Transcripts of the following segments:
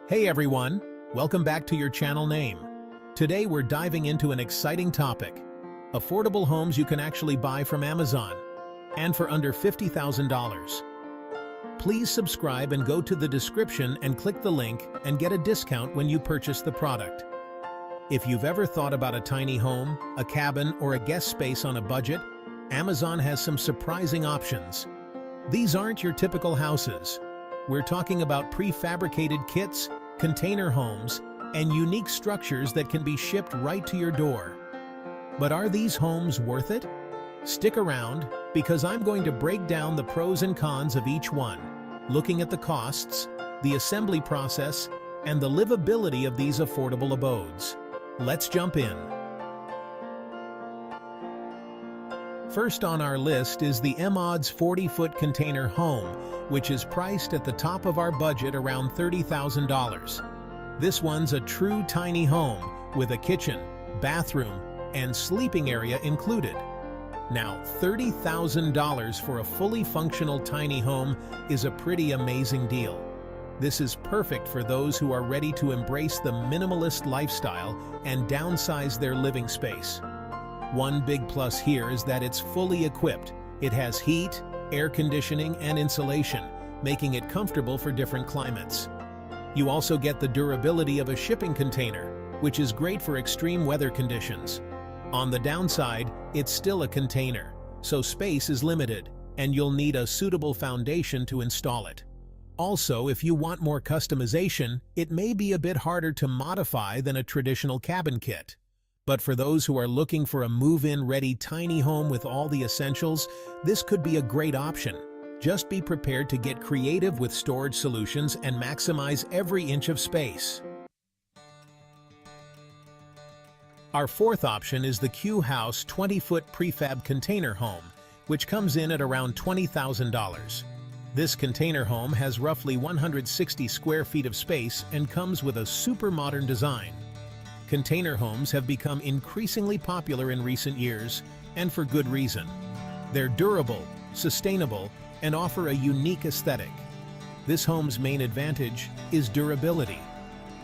Hey everyone, welcome back to your channel name. Today we're diving into an exciting topic: affordable homes you can actually buy from Amazon, and for under $50,000. Please subscribe and go to the description and click the link and get a discount when you purchase the product. If you've ever thought about a tiny home, a cabin, or a guest space on a budget, Amazon has some surprising options. These aren't your typical houses. We're talking about prefabricated kits, container homes, and unique structures that can be shipped right to your door. But are these homes worth it? Stick around, because I'm going to break down the pros and cons of each one, looking at the costs, the assembly process, and the livability of these affordable abodes. Let's jump in. First on our list is the MOD's 40-foot container home, which is priced at the top of our budget around $30,000. This one's a true tiny home with a kitchen, bathroom, and sleeping area included. Now, $30,000 for a fully functional tiny home is a pretty amazing deal. This is perfect for those who are ready to embrace the minimalist lifestyle and downsize their living space. One big plus here is that it's fully equipped. It has heat, air conditioning, and insulation, making it comfortable for different climates. You also get the durability of a shipping container, which is great for extreme weather conditions. On the downside, it's still a container, so space is limited, and you'll need a suitable foundation to install it. Also, if you want more customization, it may be a bit harder to modify than a traditional cabin kit. But for those who are looking for a move-in ready tiny home with all the essentials, this could be a great option. Just be prepared to get creative with storage solutions and maximize every inch of space. Our fourth option is the Q House 20-foot prefab container home, which comes in at around $20,000. This container home has roughly 160 square feet of space and comes with a super modern design. Container homes have become increasingly popular in recent years, and for good reason. They're durable, sustainable, and offer a unique aesthetic. This home's main advantage is durability.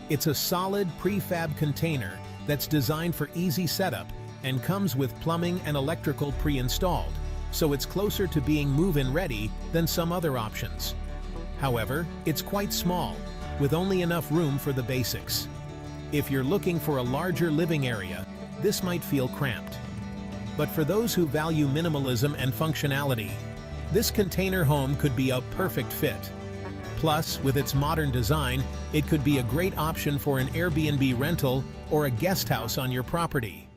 It's a solid prefab container that's designed for easy setup and comes with plumbing and electrical pre-installed, so it's closer to being move-in ready than some other options. However, it's quite small, with only enough room for the basics. If you're looking for a larger living area, this might feel cramped. But for those who value minimalism and functionality, this container home could be a perfect fit. Plus, with its modern design, it could be a great option for an Airbnb rental or a guest house on your property.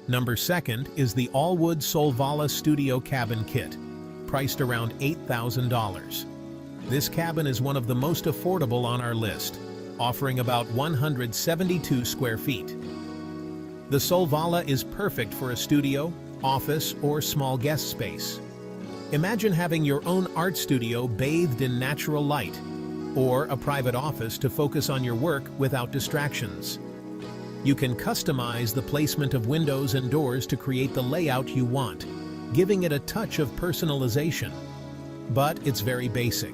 Number second is the all-wood Solvala Studio Cabin Kit, priced around $8,000. This cabin is one of the most affordable on our list, offering about 172 square feet. The Solvala is perfect for a studio, office, or small guest space. Imagine having your own art studio bathed in natural light, or a private office to focus on your work without distractions. You can customize the placement of windows and doors to create the layout you want, giving it a touch of personalization. But it's very basic.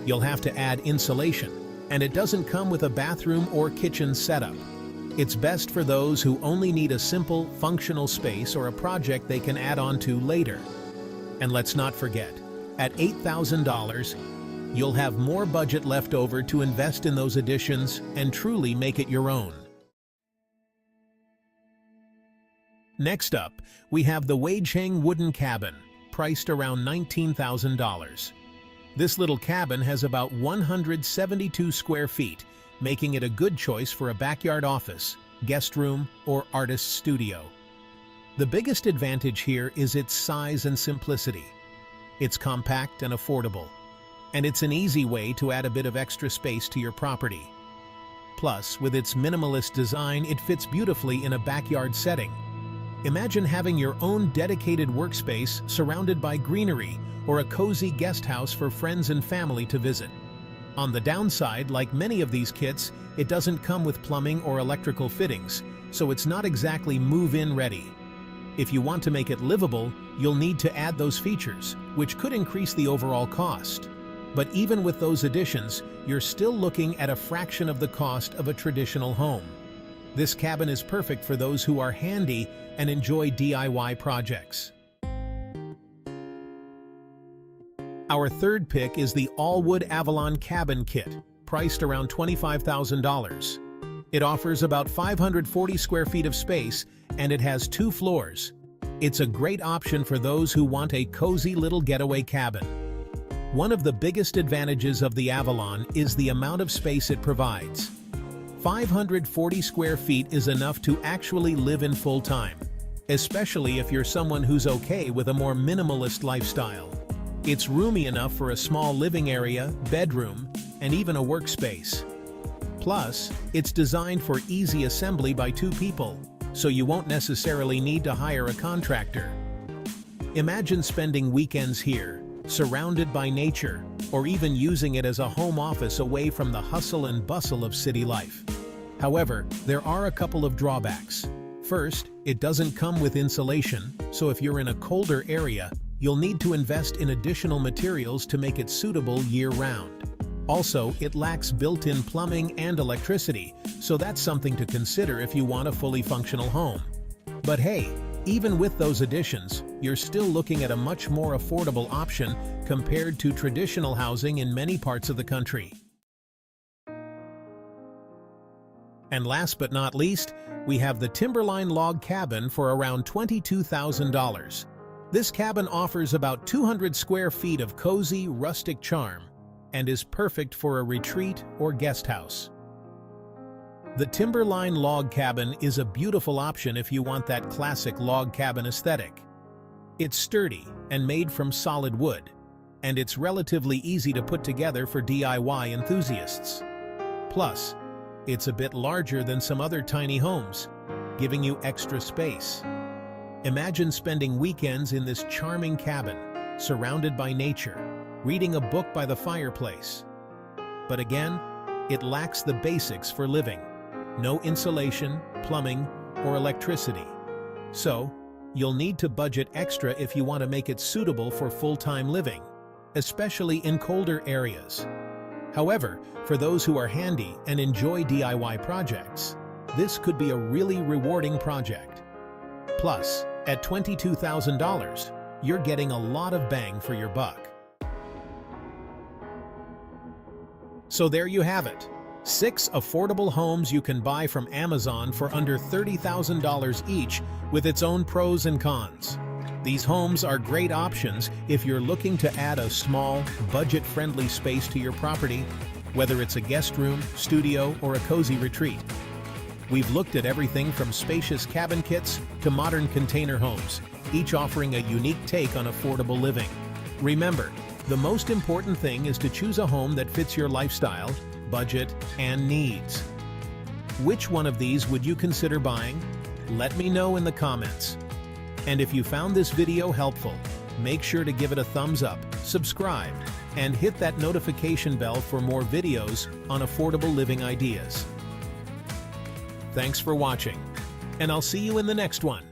You'll have to add insulation, and it doesn't come with a bathroom or kitchen setup. It's best for those who only need a simple, functional space or a project they can add on to later. And let's not forget, at $8,000, you'll have more budget left over to invest in those additions and truly make it your own. Next up, we have the Weicheng wooden cabin, priced around $19,000. This little cabin has about 172 square feet, making it a good choice for a backyard office, guest room, or artist's studio. The biggest advantage here is its size and simplicity. It's compact and affordable, and it's an easy way to add a bit of extra space to your property. Plus, with its minimalist design, it fits beautifully in a backyard setting. Imagine having your own dedicated workspace surrounded by greenery, or a cozy guest house for friends and family to visit. On the downside, like many of these kits, it doesn't come with plumbing or electrical fittings, so it's not exactly move-in ready. If you want to make it livable, you'll need to add those features, which could increase the overall cost. But even with those additions, you're still looking at a fraction of the cost of a traditional home. This cabin is perfect for those who are handy and enjoy DIY projects. Our third pick is the all-wood Avalon Cabin Kit, priced around $25,000. It offers about 540 square feet of space, and it has 2 floors. It's a great option for those who want a cozy little getaway cabin. One of the biggest advantages of the Avalon is the amount of space it provides. 540 square feet is enough to actually live in full-time, especially if you're someone who's okay with a more minimalist lifestyle. It's roomy enough for a small living area, bedroom, and even a workspace. Plus, it's designed for easy assembly by 2 people, so you won't necessarily need to hire a contractor. Imagine spending weekends here, surrounded by nature, or even using it as a home office away from the hustle and bustle of city life. However, there are a couple of drawbacks. First, it doesn't come with insulation, so if you're in a colder area, you'll need to invest in additional materials to make it suitable year-round. Also, it lacks built-in plumbing and electricity, so that's something to consider if you want a fully functional home. But hey, even with those additions, you're still looking at a much more affordable option compared to traditional housing in many parts of the country. And last but not least, we have the Timberline Log Cabin for around $22,000. This cabin offers about 200 square feet of cozy, rustic charm and is perfect for a retreat or guest house. The Timberline Log Cabin is a beautiful option if you want that classic log cabin aesthetic. It's sturdy and made from solid wood, and it's relatively easy to put together for DIY enthusiasts. Plus, it's a bit larger than some other tiny homes, giving you extra space. Imagine spending weekends in this charming cabin, surrounded by nature, reading a book by the fireplace. But again, it lacks the basics for living. No insulation, plumbing, or electricity. So, you'll need to budget extra if you want to make it suitable for full-time living, especially in colder areas. However, for those who are handy and enjoy DIY projects, this could be a really rewarding project. Plus, at $22,000, you're getting a lot of bang for your buck. So there you have it. 6 affordable homes you can buy from Amazon for under $30,000 each, with its own pros and cons. These homes are great options if you're looking to add a small, budget-friendly space to your property, whether it's a guest room, studio, or a cozy retreat. We've looked at everything from spacious cabin kits to modern container homes, each offering a unique take on affordable living. Remember, the most important thing is to choose a home that fits your lifestyle, budget, and needs. Which one of these would you consider buying? Let me know in the comments. And if you found this video helpful, make sure to give it a thumbs up, subscribe, and hit that notification bell for more videos on affordable living ideas. Thanks for watching, and I'll see you in the next one.